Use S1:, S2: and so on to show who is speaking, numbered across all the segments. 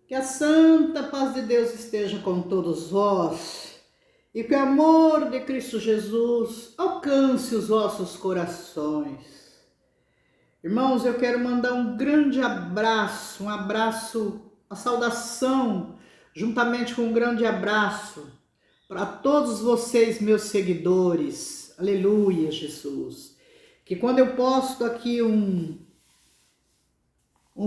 S1: Que a santa paz de Deus esteja com todos vós e que o amor de Cristo Jesus alcance os vossos corações. Irmãos, eu quero mandar um grande abraço, a saudação, juntamente com um grande abraço para todos vocês, meus seguidores. Aleluia, Jesus. Que quando eu posto aqui um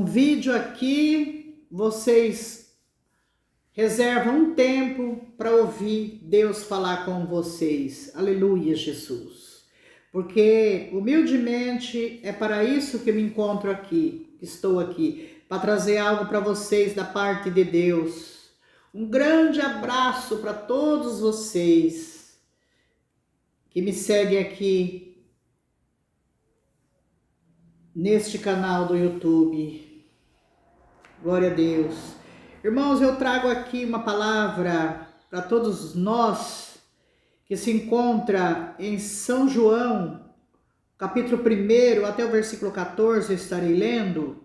S1: vídeo aqui, vocês reservam um tempo para ouvir Deus falar com vocês. Aleluia, Jesus. Porque humildemente é para isso que me encontro aqui, que estou aqui, para trazer algo para vocês da parte de Deus. Um grande abraço para todos vocês que me seguem aqui neste canal do YouTube. Glória a Deus. Irmãos, eu trago aqui uma palavra para todos nós que se encontra em São João, capítulo 1 até o versículo 14, eu estarei lendo.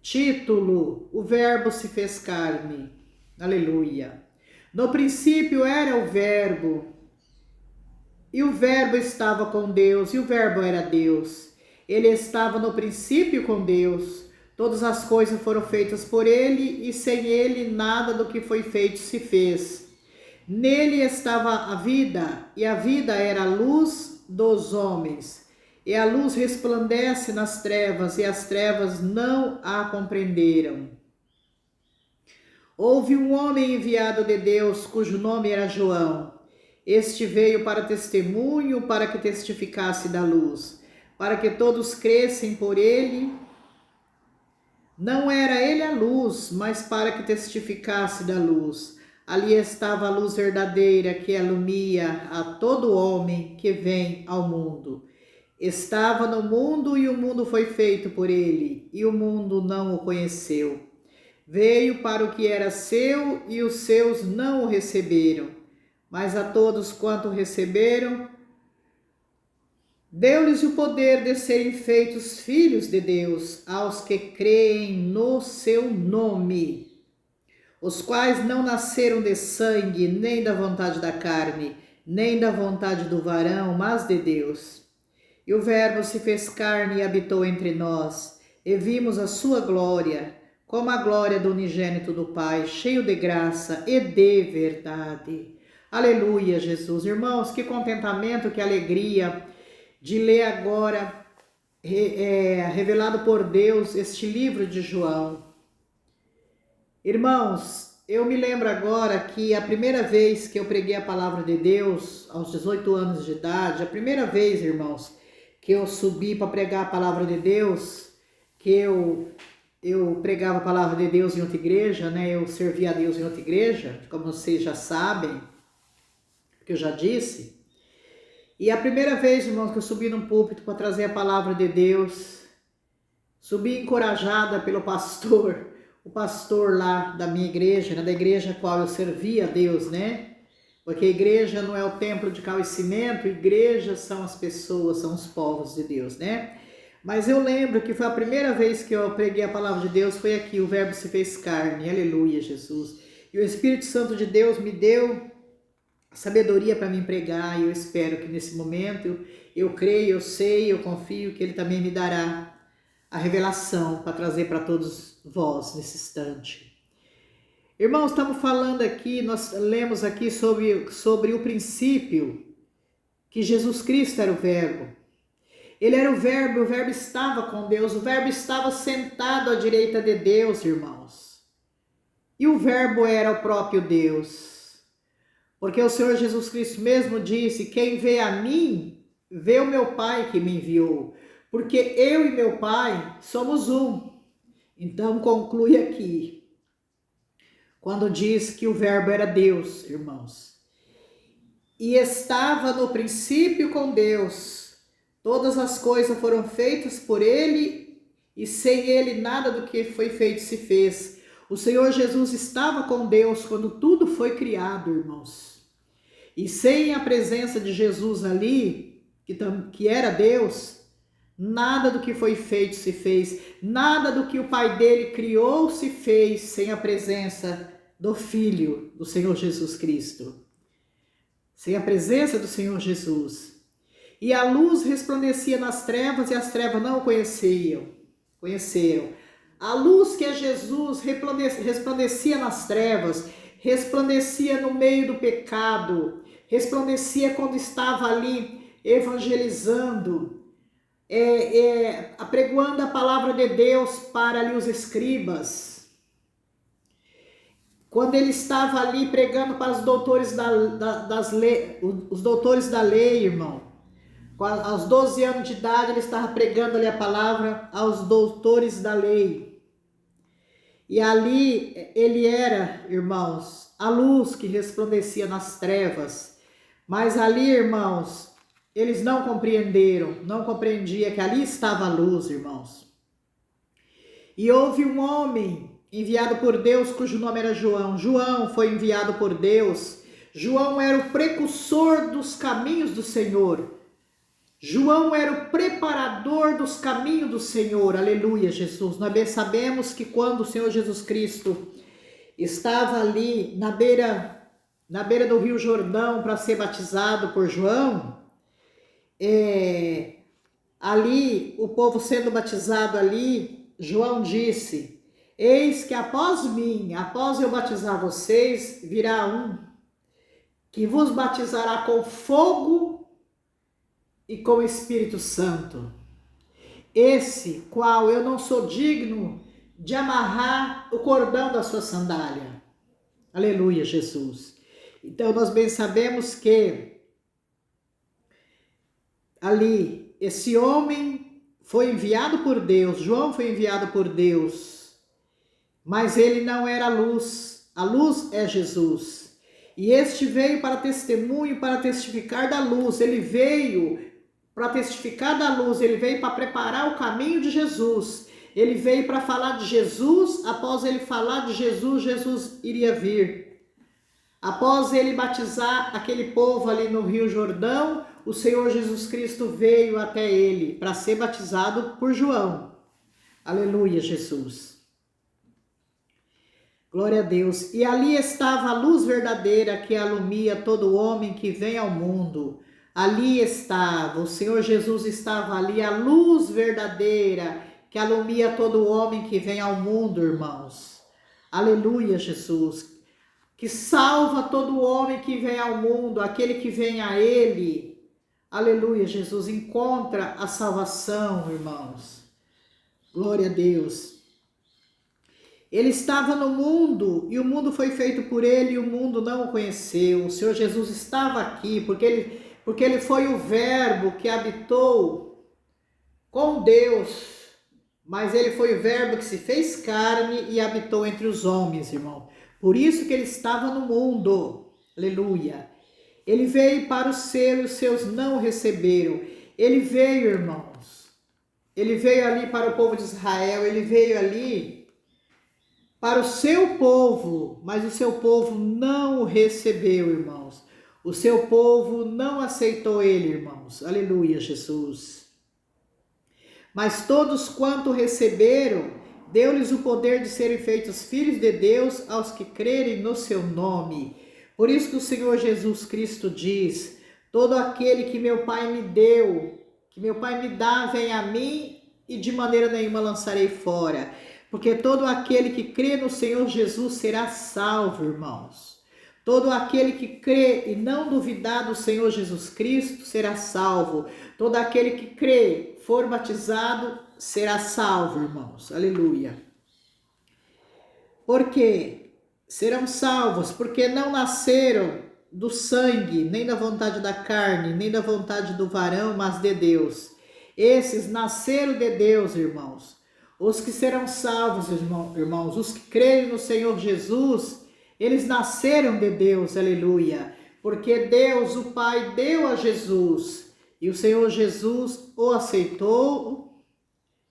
S1: Título: O Verbo se fez carne. Aleluia. No princípio era o Verbo, e o Verbo estava com Deus, e o Verbo era Deus. Ele estava no princípio com Deus. Todas as coisas foram feitas por ele, e sem ele nada do que foi feito se fez. Nele estava a vida, e a vida era a luz dos homens. E a luz resplandece nas trevas, e as trevas não a compreenderam. Houve um homem enviado de Deus, cujo nome era João. Este veio para testemunho, para que testificasse da luz, para que todos crescem por ele. Não era ele a luz, mas para que testificasse da luz. Ali estava a luz verdadeira que alumia a todo homem que vem ao mundo. Estava no mundo e o mundo foi feito por ele, e o mundo não o conheceu. Veio para o que era seu e os seus não o receberam. Mas a todos quanto receberam, deu-lhes o poder de serem feitos filhos de Deus, aos que creem no seu nome, os quais não nasceram de sangue, nem da vontade da carne, nem da vontade do varão, mas de Deus. E o Verbo se fez carne e habitou entre nós, e vimos a sua glória, como a glória do unigênito do Pai, cheio de graça e de verdade. Aleluia, Jesus. Irmãos, que contentamento, que alegria de ler agora, revelado por Deus, este livro de João. Irmãos, eu me lembro agora que a primeira vez que eu preguei a palavra de Deus, aos 18 anos de idade, a primeira vez, irmãos, que eu subi para pregar a palavra de Deus, que eu pregava a palavra de Deus em outra igreja, né? Eu servia a Deus em outra igreja, como vocês já sabem, que eu já disse. E a primeira vez, irmãos, que eu subi num púlpito para trazer a palavra de Deus, subi encorajada pelo pastor, o pastor lá da minha igreja, né, da igreja a qual eu servia a Deus, né? Porque a igreja não é o templo de cal e cimento, igrejas são as pessoas, são os povos de Deus, né? Mas eu lembro que foi a primeira vez que eu preguei a palavra de Deus, foi aqui, o Verbo se fez carne, aleluia, Jesus. E o Espírito Santo de Deus me deu sabedoria para me pregar, e eu espero que nesse momento eu creio, eu sei, eu confio que Ele também me dará a revelação para trazer para todos vós nesse instante. Irmãos, estamos falando aqui, nós lemos aqui sobre o princípio, que Jesus Cristo era o Verbo. Ele era o Verbo estava com Deus, o Verbo estava sentado à direita de Deus, irmãos. E o Verbo era o próprio Deus. Porque o Senhor Jesus Cristo mesmo disse: quem vê a mim, vê o meu Pai que me enviou. Porque eu e meu Pai somos um. Então conclui aqui, quando diz que o Verbo era Deus, irmãos. E estava no princípio com Deus. Todas as coisas foram feitas por Ele, e sem Ele nada do que foi feito se fez. O Senhor Jesus estava com Deus quando tudo foi criado, irmãos. E sem a presença de Jesus ali, que era Deus, Nada do que foi feito se fez, nada do que o Pai dele criou se fez sem a presença do Filho do Senhor Jesus Cristo. Sem a presença do Senhor Jesus. E a luz resplandecia nas trevas e as trevas não o conheceram. A luz que é Jesus resplandecia nas trevas, resplandecia no meio do pecado, resplandecia quando estava ali evangelizando, apregoando a palavra de Deus para ali os escribas. Quando ele estava ali pregando para os doutores os doutores da lei, irmão. Aos 12 anos de idade ele estava pregando ali a palavra aos doutores da lei. E ali ele era, irmãos, a luz que resplandecia nas trevas. Mas ali, irmãos, eles não compreendiam que ali estava a luz, irmãos. E houve um homem enviado por Deus, cujo nome era João. João foi enviado por Deus. João era o precursor dos caminhos do Senhor. João era o preparador dos caminhos do Senhor. Aleluia, Jesus. Nós bem sabemos que quando o Senhor Jesus Cristo estava ali na beira do Rio Jordão para ser batizado por João, ali, o povo sendo batizado ali, João disse: eis que após eu batizar vocês, virá um que vos batizará com fogo e com o Espírito Santo, esse qual eu não sou digno de amarrar o cordão da sua sandália. Aleluia, Jesus. Então nós bem sabemos que ali esse homem foi enviado por Deus, João foi enviado por Deus, mas ele não era a luz é Jesus. E este veio para testemunho, para testificar da luz, ele veio para testificar da luz, ele veio para preparar o caminho de Jesus, ele veio para falar de Jesus. Após ele falar de Jesus, Jesus iria vir. Após ele batizar aquele povo ali no Rio Jordão, o Senhor Jesus Cristo veio até ele para ser batizado por João. Aleluia, Jesus. Glória a Deus. E ali estava a luz verdadeira que alumia todo homem que vem ao mundo. Ali estava, o Senhor Jesus estava ali, a luz verdadeira que alumia todo homem que vem ao mundo, irmãos. Aleluia, Jesus. Que salva todo homem que vem ao mundo, aquele que vem a Ele. Aleluia, Jesus. Encontra a salvação, irmãos. Glória a Deus. Ele estava no mundo e o mundo foi feito por Ele e o mundo não o conheceu. O Senhor Jesus estava aqui porque ele foi o verbo que habitou com Deus, mas ele foi o verbo que se fez carne e habitou entre os homens, irmão. Por isso que ele estava no mundo. Aleluia. Ele veio para os seus e os seus não o receberam. Ele veio, irmãos. Ele veio ali para o povo de Israel, ele veio ali para o seu povo, mas o seu povo não o recebeu, irmãos. O seu povo não aceitou ele, irmãos. Aleluia, Jesus. Mas todos quanto receberam, deu-lhes o poder de serem feitos filhos de Deus aos que crerem no seu nome. Por isso que o Senhor Jesus Cristo diz: todo aquele que meu Pai me deu, que meu Pai me dá, vem a mim e de maneira nenhuma lançarei fora. Porque todo aquele que crê no Senhor Jesus será salvo, irmãos. Todo aquele que crê e não duvidar do Senhor Jesus Cristo será salvo. Todo aquele que crê, for batizado, será salvo, irmãos. Aleluia. Por quê? Serão salvos porque não nasceram do sangue, nem da vontade da carne, nem da vontade do varão, mas de Deus. Esses nasceram de Deus, irmãos. Os que serão salvos, irmãos, os que creem no Senhor Jesus, eles nasceram de Deus, aleluia, porque Deus, o Pai, deu a Jesus, e o Senhor Jesus o aceitou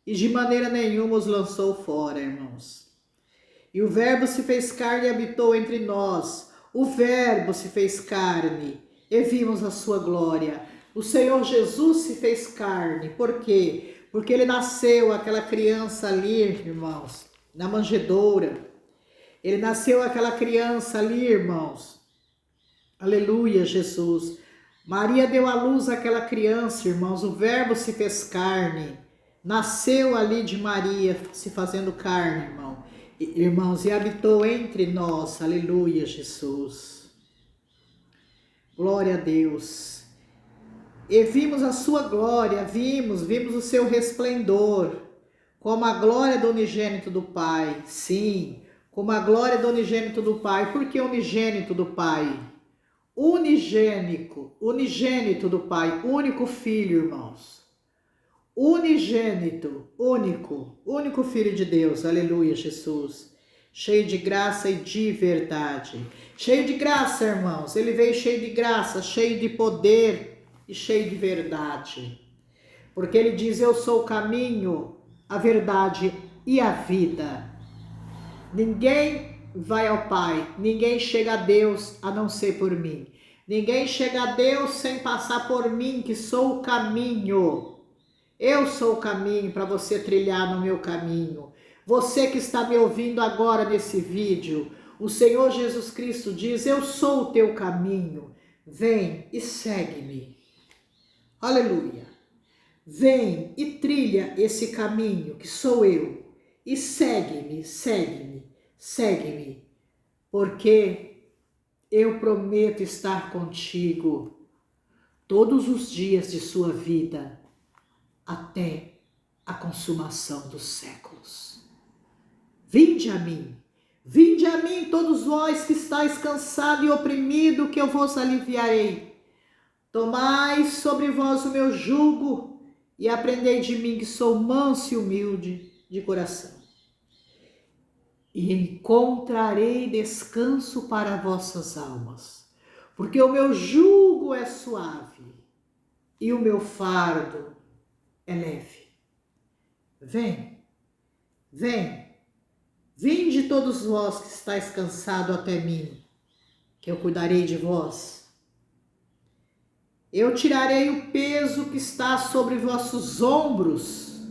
S1: e de maneira nenhuma os lançou fora, irmãos. E o Verbo se fez carne e habitou entre nós, o Verbo se fez carne e vimos a sua glória, O Senhor Jesus se fez carne. Por quê? Porque ele nasceu, aquela criança ali, irmãos, na manjedoura. Ele nasceu aquela criança ali, irmãos. Aleluia, Jesus. Maria deu à luz àquela criança, irmãos. O Verbo se fez carne. Nasceu ali de Maria, se fazendo carne, irmãos, e habitou entre nós. Aleluia, Jesus. Glória a Deus. E vimos a sua glória, vimos o seu resplendor, como a glória do unigênito do Pai. Sim, como a glória do unigênito do Pai. Por que unigênito do Pai? Unigênito do Pai, único filho, irmãos. Unigênito, único filho de Deus. Aleluia, Jesus. Cheio de graça e de verdade. Cheio de graça, irmãos. Ele veio cheio de graça, cheio de poder e cheio de verdade. Porque ele diz: eu sou o caminho, a verdade e a vida. Ninguém vai ao Pai, ninguém chega a Deus a não ser por mim. Ninguém chega a Deus sem passar por mim, que sou o caminho. Eu sou o caminho para você trilhar no meu caminho. Você que está me ouvindo agora nesse vídeo, o Senhor Jesus Cristo diz: eu sou o teu caminho. Vem e segue-me. Aleluia. Vem e trilha esse caminho que sou eu. E segue-me, segue-me, segue-me. Porque eu prometo estar contigo todos os dias de sua vida, até a consumação dos séculos. Vinde a mim todos vós que estáis cansado e oprimido, que eu vos aliviarei. Tomai sobre vós o meu jugo e aprendei de mim, que sou manso e humilde de coração. E encontrarei descanso para vossas almas, porque o meu jugo é suave e o meu fardo é leve. Vinde todos vós que estáis cansados até mim, que eu cuidarei de vós. Eu tirarei o peso que está sobre vossos ombros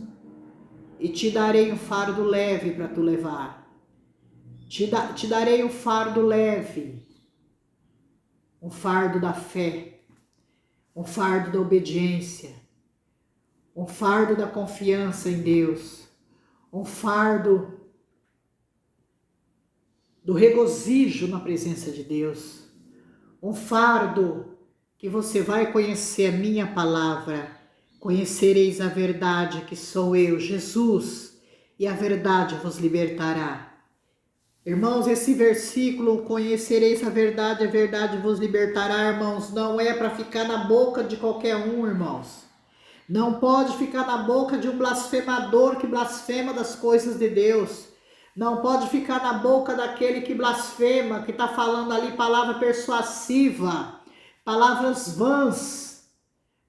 S1: e te darei um fardo leve para tu levar. Te darei um fardo leve, um fardo da fé, um fardo da obediência, um fardo da confiança em Deus, um fardo do regozijo na presença de Deus, um fardo que você vai conhecer a minha palavra. Conhecereis a verdade, que sou eu, Jesus, e a verdade vos libertará. Irmãos, esse versículo, conhecereis a verdade vos libertará, irmãos, não é para ficar na boca de qualquer um, irmãos. Não pode ficar na boca de um blasfemador que blasfema das coisas de Deus. Não pode ficar na boca daquele que blasfema, que está falando ali palavra persuasiva, palavras vãs.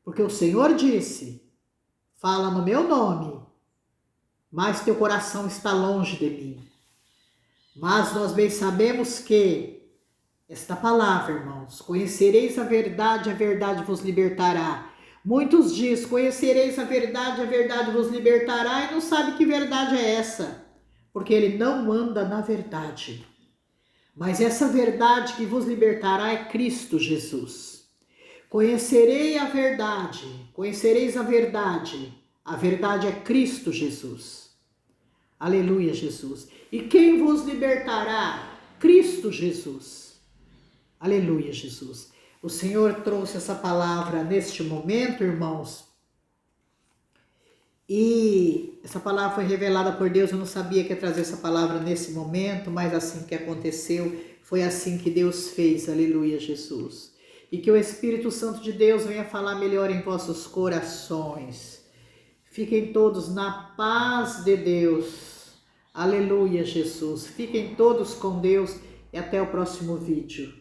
S1: Porque o Senhor disse: fala no meu nome, mas teu coração está longe de mim. Mas nós bem sabemos que esta palavra, irmãos, conhecereis a verdade vos libertará. Muitos dizem: conhecereis a verdade vos libertará, e não sabe que verdade é essa, porque ele não anda na verdade. Mas essa verdade que vos libertará é Cristo Jesus. Conhecereis a verdade é Cristo Jesus. Aleluia, Jesus. E quem vos libertará? Cristo Jesus. Aleluia, Jesus. O Senhor trouxe essa palavra neste momento, irmãos, e essa palavra foi revelada por Deus. Eu não sabia que ia trazer essa palavra nesse momento, mas assim que aconteceu, foi assim que Deus fez. Aleluia, Jesus. E que o Espírito Santo de Deus venha falar melhor em vossos corações. Fiquem todos na paz de Deus. Aleluia, Jesus. Fiquem todos com Deus e até o próximo vídeo.